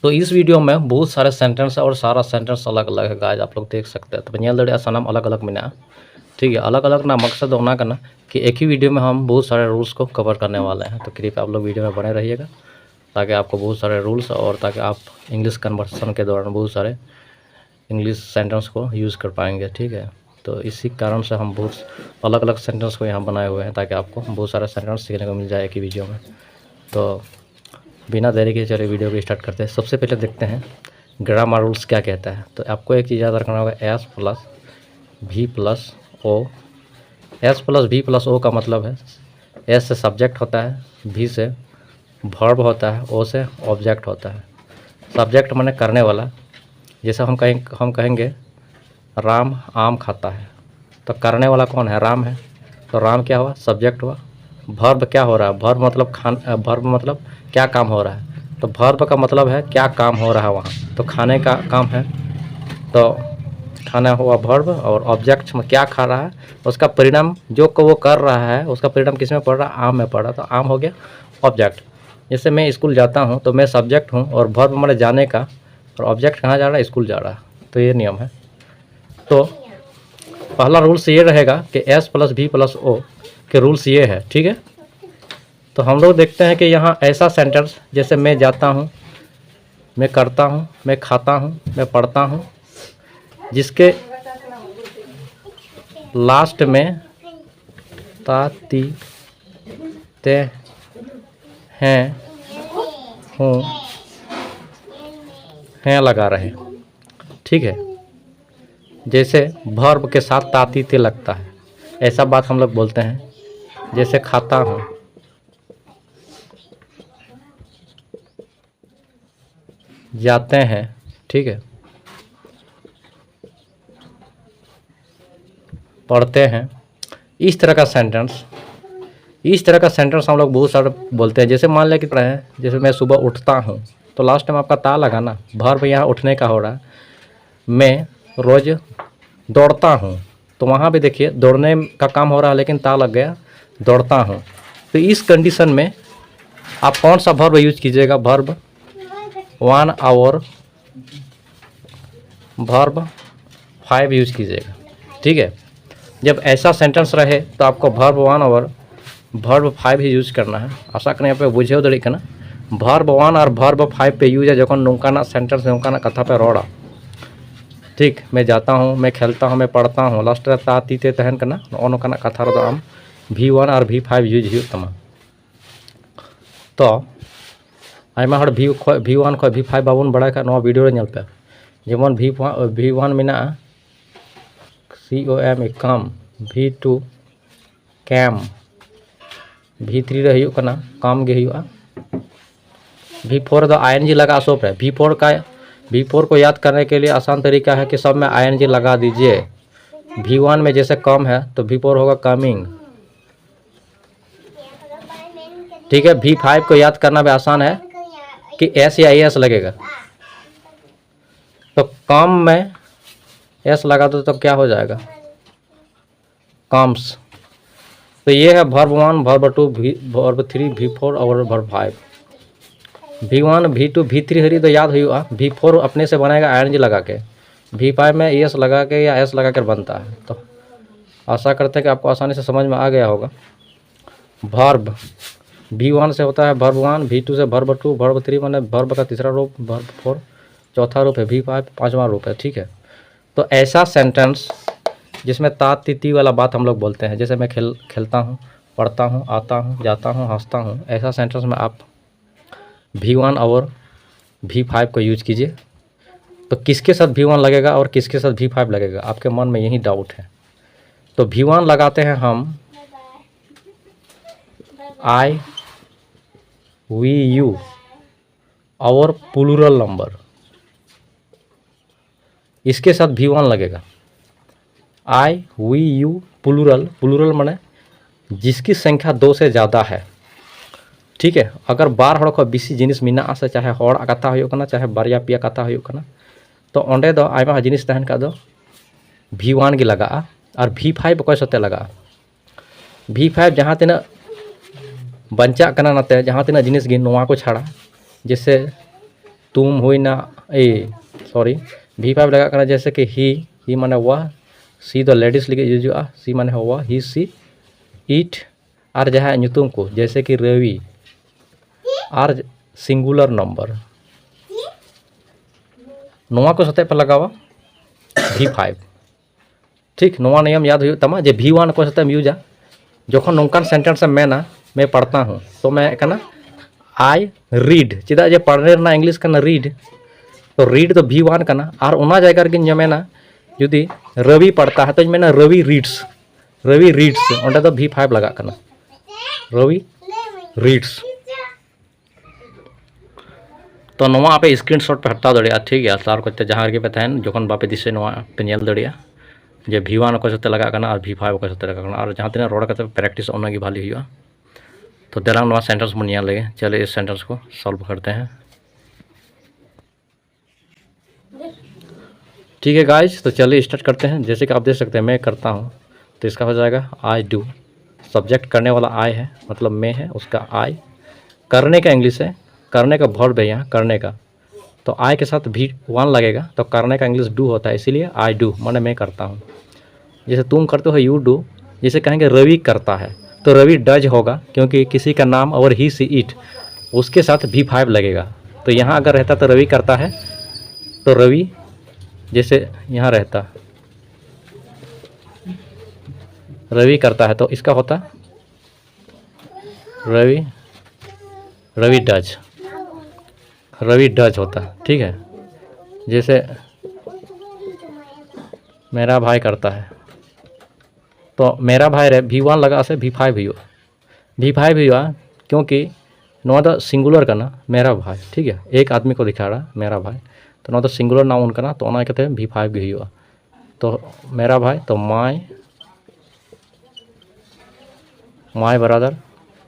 तो इस वीडियो में बहुत सारे सेंटेंस है और सारा सेंटेंस अलग अलग है गाइस, आप लोग देख सकते हैं। तो ñel दाड़ेयागआ सानाम अलग अलग मेना, ठीक है। अलग अलग ना मकसद होना करना कि एक ही वीडियो में हम बहुत सारे रूल्स को कवर करने वाले हैं। तो कृपया आप लोग वीडियो में बने रहिएगा ताकि आपको बहुत सारे रूल्स और ताकि आप इंग्लिश कन्वर्सेशन के दौरान बहुत सारे इंग्लिश सेंटेंस को यूज़ कर पाएंगे, ठीक है। तो इसी कारण से हम बहुत अलग अलग सेंटेंस को यहाँ बनाए हुए हैं ताकि आपको बहुत सारे सेंटेंस सीखने को मिल जाए एक ही वीडियो में। तो बिना देरी के चलिए वीडियो को स्टार्ट करते हैं। सबसे पहले देखते हैं ग्रामर रूल्स क्या कहता है। तो आपको एक चीज़ याद रखना होगा, एस प्लस भी प्लस ओ। एस प्लस भी प्लस ओ का मतलब है एस से सब्जेक्ट होता है, भी से वर्ब होता है, ओ से ऑब्जेक्ट होता है। सब्जेक्ट माने करने वाला, जैसे हम कहेंगे राम आम खाता है, तो करने वाला कौन है? राम है। तो राम क्या हुआ? सब्जेक्ट हुआ। वर्ब क्या हो रहा है? वर्ब मतलब वर्ब मतलब क्या काम हो रहा है। तो वर्ब का मतलब है क्या काम हो रहा है वहाँ, तो खाने का काम है, तो खाना हुआ वर्ब। और ऑब्जेक्ट में क्या खा रहा है, उसका परिणाम जो को वो कर रहा है उसका परिणाम किस में पड़ रहा है? आम में पड़ रहा है। तो आम हो गया ऑब्जेक्ट। जैसे मैं स्कूल जाता हूँ तो मैं सब्जेक्ट हूँ और वर्ब मतलब जाने का, और ऑब्जेक्ट कहाँ जा रहा है? स्कूल जा रहा है। तो ये नियम है। तो पहला रूल्स ये रहेगा कि एस प्लस भी प्लस ओ के रूल्स ये है, ठीक है। तो हम लोग देखते हैं कि यहाँ ऐसा सेंटेंस जैसे मैं जाता हूँ, मैं करता हूँ, मैं खाता हूँ, मैं पढ़ता हूँ, जिसके लास्ट में ता ती ते हैं हूँ हैं लगा रहे, ठीक है। जैसे वर्ब के साथ ताती ते लगता है, ऐसा बात हम लोग बोलते हैं। जैसे खाता हूँ, जाते हैं, ठीक है, पढ़ते हैं। इस तरह का सेंटेंस हम लोग बहुत सारे बोलते हैं। जैसे मान लें कि पढ़े हैं, जैसे मैं सुबह उठता हूँ, तो लास्ट टाइम आपका ता लगा ना, वर्ब यहाँ उठने का हो रहा है। मैं रोज़ दौड़ता हूँ, तो वहाँ भी देखिए दौड़ने का काम हो रहा है लेकिन ता लग गया, दौड़ता हूँ। तो इस कंडीशन में आप कौन सा वर्ब यूज कीजिएगा? वर्ब 1 और वर्ब 5 यूज कीजिएगा, ठीक है। जब ऐसा सेंटेंस रहे तो आपको वर्ब 1 और वर्ब 5 ही यूज करना है। आशा करें पे बुझे दड़ी कना वर्ब 1 और वर्ब 5 पे यूज है जखन नौकाना सेंटेंस नौकाना कथा पे रोड़ा, ठीक। मैं जाता हूँ, मैं खेलता हूँ, मैं पढ़ता हूँ, लास्ट रे ता तीते तहन कना नौकाना कथा रो आम V1 और V5 यूज हुई तमा। तो आयमा हर V1 खो V5 बाबन बड़ा का नवा वीडियो रे नेल पे, जेमन V1 मेना COM कम, V2 कैम, V3 रे हुई कना काम गे हुआ, V4 द ING लगा सोप है। V4 को याद करने के लिए आसान तरीका है कि सब में ING लगा दीजिए। V1 में जैसे कम है तो V4 होगा कमिंग, ठीक है। V5 को याद करना भी आसान है कि S या AS लगेगा, तो कम में S लगा दो तो क्या हो जाएगा? कम्स। तो ये है वर्ब 1, वर्ब 2, वर्ब 3, V4 और वर्ब 5। V1 V2 V3 हरी तो याद हुआ। V4 अपने से बनाएगा ING लगा के, V5 में ES लगा के या S लगा कर बनता है। तो आशा करते हैं कि आपको आसानी से समझ में आ गया होगा। वर्ब V1 से होता है वर्ब 1, V2 से वर्ब 2, वर्ब 3 माने वर्ब का तीसरा रूप, वर्ब 4 चौथा रूप है, V5 पांचवा रूप है, ठीक है। तो ऐसा सेंटेंस जिसमें ता तिती वाला बात हम लोग बोलते हैं, जैसे मैं खेलता हूँ, पढ़ता हूँ, आता हूँ, जाता हूँ, हंसता हूँ, ऐसा सेंटेंस में आप V1 और V5 को यूज कीजिए। तो किसके साथ V1 लगेगा और किसके साथ V5 लगेगा, आपके मन में यही डाउट है। तो V1 लगाते हैं हम I वी यू और प्लूरल नंबर, इसके साथ V1 लगेगा। I वी यू प्लूरल माने जिसकी संख्या 2 से ज़्यादा है, ठीक है। अगर बार हड़ को बेसी जिनिस मिना से चाहे हड़ कथा हुई कना चाहे बारिया पिया कथा हुई कना, तो ओंडे दो आयमा जिनिस तहन का दो V1 गे लगा और V5 कोई सते लगा। V5 जहाँ तीना बंचा कना नाते जहाँ तीना जिनिस गे नोवा को छाड़ा, जैसे तुम हुई ना सॉरी V5 लगा करना, जैसे कि ही माने वह, सी दो लेडीज लिखे यूजुआ, सी माने वह, ही सी, ईट आर जहाँ ᱧᱩᱛᱩᱢ को, जैसे कि रवि, आर सिंगुलर नंबर, नोवा को सतह पर लगावा V5 ठीक। नोवा नियम याद हुई तमा जे V1 को सतह यूजा जोखन नौकान सेंटेंस से मैं पढ़ता हूँ तो मैं कहना आई रीड, चेदा जे पढ़ने ना इंग्लिश करना रीड, तो रीड तो V1 करना, और उना जगह रगिन जमेना जुदी रवि पढ़ता है तो मैंने रवि रीड्स उन्हें तो V5 लगा करना, रवि रीड्स। तो नोवा आपे स्क्रीनशॉट पे हटाव दड़िया ठीक है, सार को जहाँ रगे पे तहन जोखन बापे दिसे नोवा पे नेल दड़िया जे V1 को सते लगा करना और V5 को सते लगा करना, और जहाँ तीन रोड करते प्रैक्टिस उन्ना की भाली हुआ। तो देरांग नोवा सेंटेंस मन नेल लगे, चले इस सेंटेंस को सॉल्व करते हैं। ठीक है गाइज, तो चलिए स्टार्ट करते हैं। जैसे कि आप देख सकते हैं मैं करता हूँ, तो इसका हो जाएगा आई डू, सब्जेक्ट करने वाला आई है मतलब मैं है, उसका आई, करने का इंग्लिश है, करने का वर्ब है यहाँ करने का, तो आई के साथ V1 लगेगा, तो करने का इंग्लिश डू होता है, इसीलिए आई डू माने मैं करता हूँ। जैसे तुम करते हो यू डू, जैसे कहेंगे रवि करता है तो रवि डज होगा, क्योंकि किसी का नाम और ही सी इट उसके साथ V5 लगेगा। तो यहाँ अगर रहता तो रवि करता है तो रवि, जैसे यहाँ रहता रवि करता है तो इसका होता रवि डज होता ठीक है। जैसे मेरा भाई करता है तो मेरा भाई रहे V1 लगा से V5 हुआ क्योंकि नौ तो सिंगुलर करना मेरा भाई ठीक है, एक आदमी को दिखा रहा मेरा भाई, तो नौ तो सिंगुलर नाउन करना, तो ना कहते हैं V5 भी हुआ। तो मेरा भाई तो माई ब्रदर,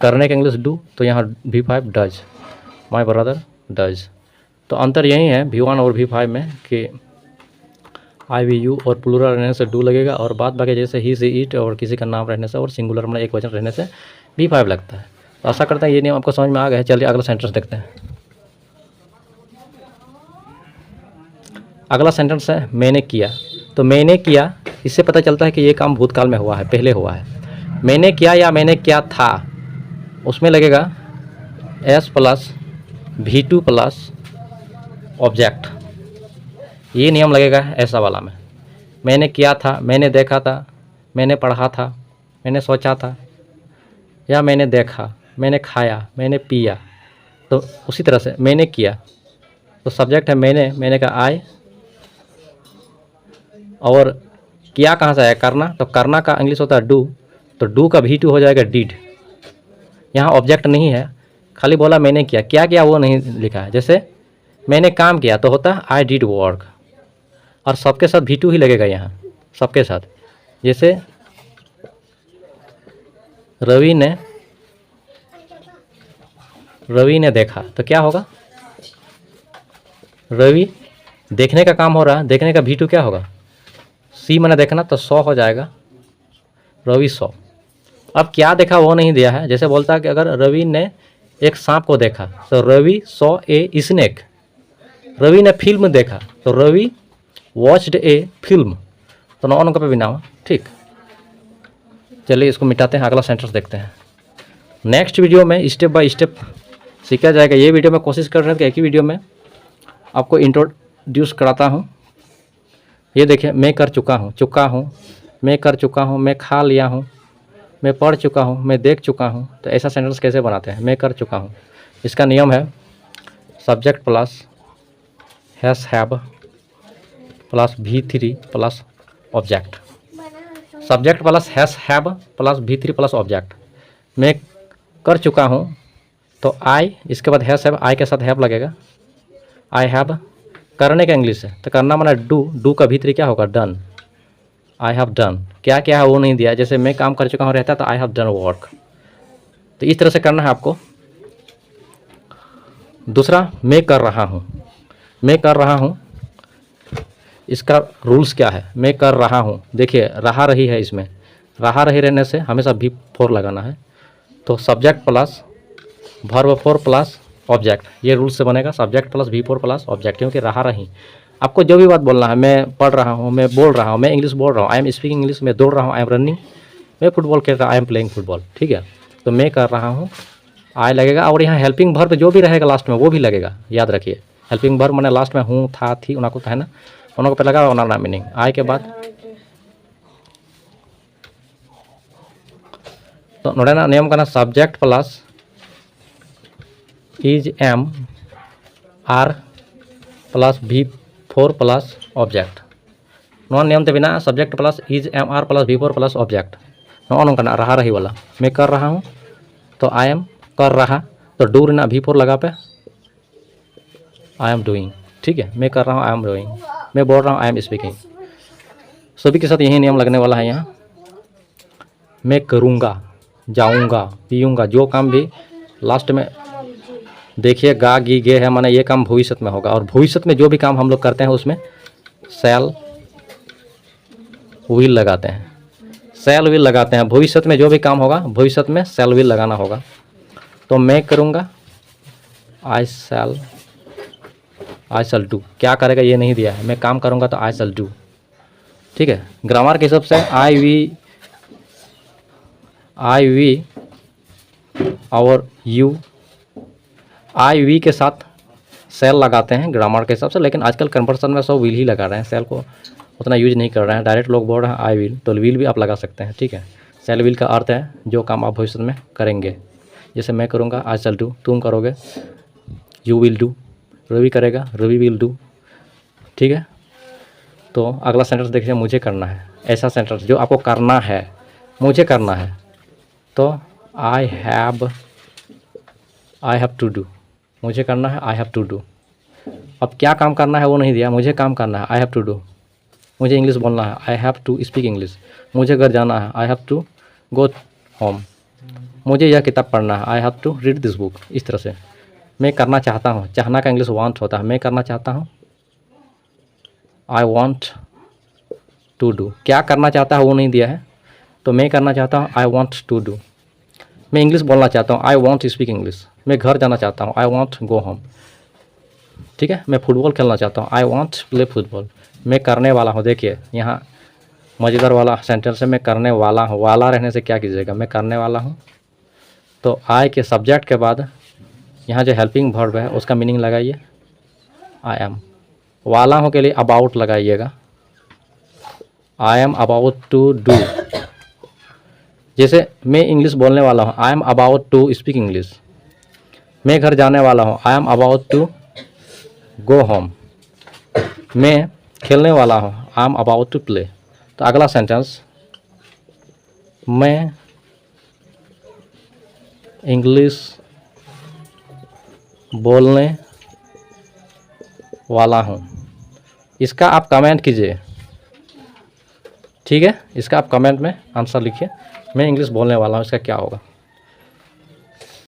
करने का इंग्लिश डू, तो यहाँ V5 does, my brother does. तो अंतर यही है V1 और V5 में कि आई वी यू और प्लूरल रहने से डू लगेगा, और बात बाकी जैसे ही से ईट और किसी का नाम रहने से और सिंगुलर में एक वचन रहने से V5 लगता है। तो आशा करते हैं ये नियम आपको समझ में आ गया है। चलिए अगला सेंटेंस देखते हैं। अगला सेंटेंस है मैंने किया। तो मैंने किया, इससे पता चलता है कि ये काम भूतकाल में हुआ है, पहले हुआ है। मैंने किया या मैंने क्या था, उसमें लगेगा S plus V2 plus object, ये नियम लगेगा ऐसा वाला में। मैंने किया था, मैंने देखा था, मैंने पढ़ा था, मैंने सोचा था, या मैंने देखा, मैंने खाया, मैंने पिया। तो उसी तरह से मैंने किया, तो सब्जेक्ट है मैंने का आई, और किया कहाँ से है करना, तो करना का इंग्लिश होता है डू, तो डू का V2 हो जाएगा डिड। यहाँ ऑब्जेक्ट नहीं है, खाली बोला मैंने किया, क्या किया वो नहीं लिखा है। जैसे मैंने काम किया तो होता है आई डिड वर्क, और सबके साथ V2 ही लगेगा यहाँ सबके साथ। जैसे रवि ने देखा, तो क्या होगा, रवि देखने का काम हो रहा है, देखने का V2 क्या होगा, सी मैंने देखना, तो 100 हो जाएगा, रवि 100। अब क्या देखा वो नहीं दिया है। जैसे बोलता है कि अगर रवि ने एक सांप को देखा तो Ravi saw a snake, Ravi ने फिल्म देखा तो रवि वॉच्ड ए फिल्म, तो नौ अंक पे बिना हुआ ठीक। चलिए इसको मिटाते हैं, अगला सेंटेंस देखते हैं। नेक्स्ट वीडियो में स्टेप बाय स्टेप सीखा जाएगा। ये वीडियो में कोशिश कर रहे हैं कि एक ही वीडियो में आपको इंट्रोड्यूस कराता हूँ। ये देखिए, मैं कर चुका हूँ, मैं कर चुका हूँ, मैं खा लिया हूँ, मैं पढ़ चुका हूँ, मैं देख चुका हूँ। तो ऐसा सेंटेंस कैसे बनाते हैं, मैं कर चुका हूँ। इसका नियम है subject plus has have plus V3 plus object, subject plus has have plus V3 plus object. मैं कर चुका हूँ तो आई, इसके बाद हैज हैव, आई के साथ हैव लगेगा, आई हैव। करने का इंग्लिश है तो करना माना डू का V3 क्या होगा, डन, आई हैव डन। क्या क्या है वो नहीं दिया। जैसे मैं काम कर चुका हूँ रहता तो आई हैव डन वर्क। तो इस तरह से करना है आपको। दूसरा, मैं कर रहा हूँ, इसका रूल्स क्या है, मैं कर रहा हूँ। देखिए रहा रही है, इसमें रहा रही रहने से हमेशा V4 लगाना है। तो subject plus verb 4 plus object, ये रूल से बनेगा subject plus V4 plus object, क्योंकि रहा रही आपको जो भी बात बोलना है, मैं पढ़ रहा हूँ, मैं बोल रहा हूँ, मैं इंग्लिश बोल रहा हूँ, आई एम स्पीकिंग इंग्लिश, मैं दौड़ रहा हूँ, आई एम रनिंग, मैं फुटबॉल खेल रहा हूँ, आई एम प्लेइंग फुटबॉल, ठीक है। तो मैं कर रहा हूँ, आई लगेगा, और यहाँ हेल्पिंग वर्ब जो भी रहेगा लास्ट में वो भी लगेगा, याद रखिए। हेल्पिंग वर्ब मैंने लास्ट में हूँ, था, थी, उना को है ना, उनको पे लगा ओना ना मीनिंग, आई के बाद तो नोडेना नियम करना subject plus is am are plus V4 plus object, नोआ नियम ते बिना subject plus is am are plus V4 plus object, नोआ नोंकना रहा रही वाला मैं कर रहा हूँ, तो आई एम कर रहा, तो डू रेना V4 लगा पे आई एम डूइंग, ठीक है। मैं कर रहा हूँ, आई एम डूइंग, मैं बोल रहा हूँ, आई एम स्पीकिंग, सभी के साथ यही नियम लगने वाला है यहाँ। मैं करूँगा, जाऊँगा, पीऊँगा, जो काम भी लास्ट में देखिए गा गी गे है, माने ये काम भविष्य में होगा, और भविष्य में जो भी काम हम लोग करते हैं उसमें शैल विल लगाते हैं, शैल विल लगाते हैं, भविष्य में जो भी काम होगा भविष्य में शैल विल लगाना होगा। तो मैं करूँगा, आई शैल डू, क्या करेगा ये नहीं दिया है, मैं काम करूँगा तो आई शैल डू, ठीक है। ग्रामर के हिसाब से आई वी और यू, आई वी के साथ सेल लगाते हैं ग्रामर के हिसाब से, लेकिन आजकल कन्वर्सन में सब विल ही लगा रहे हैं, सेल को उतना यूज नहीं कर रहे हैं, डायरेक्ट लोग बोल रहे हैं आई विल, तो विल भी आप लगा सकते हैं, ठीक है। सेल विल का अर्थ है जो काम आप भविष्य में करेंगे, जैसे मैं करूँगा आई शैल डू, तुम करोगे यू विल डू, रवि करेगा रवि विल डू, ठीक है। तो अगला सेंटेंस देखिए, मुझे करना है, ऐसा सेंटेंस जो आपको करना है, मुझे करना है, तो आई हैव टू डू, मुझे करना है, आई हैव टू डू। अब क्या काम करना है वो नहीं दिया, मुझे काम करना है, आई हैव टू डू, मुझे इंग्लिश बोलना है, I have to speak English, मुझे घर जाना है, I have to go home, मुझे यह किताब पढ़ना है, I have to read this book. इस तरह से मैं करना चाहता हूँ, चाहना का इंग्लिश वांट होता है, मैं करना चाहता हूँ, आई वॉन्ट टू डू, क्या करना चाहता है वो नहीं दिया है, तो मैं करना चाहता हूँ, आई वॉन्ट टू डू। मैं इंग्लिश बोलना चाहता हूँ, आई वॉन्ट स्पीक इंग्लिश, मैं घर जाना चाहता हूँ, आई वॉन्ट गो होम, ठीक है। मैं फुटबॉल खेलना चाहता हूँ, आई वॉन्ट प्ले फुटबॉल, मैं करने वाला हूँ। देखिए यहाँ मज़ेदार वाला सेंटेंस है, मैं करने वाला हूँ, वाला रहने से क्या कीजिएगा, मैं करने वाला हूँ, तो आई के सब्जेक्ट के बाद यहाँ जो हेल्पिंग वर्ब है उसका मीनिंग लगाइए, आई एम, वाला हूँ के लिए अबाउट लगाइएगा, I am about to do, जैसे मैं इंग्लिश बोलने वाला हूँ, I am about to speak English, मैं घर जाने वाला हूँ, I am about to go home, मैं खेलने वाला हूँ, I am about to play. तो अगला सेंटेंस, मैं इंग्लिश बोलने वाला हूँ, इसका आप कमेंट कीजिए, ठीक है, इसका आप कमेंट में आंसर लिखिए, मैं इंग्लिश बोलने वाला हूँ, इसका क्या होगा।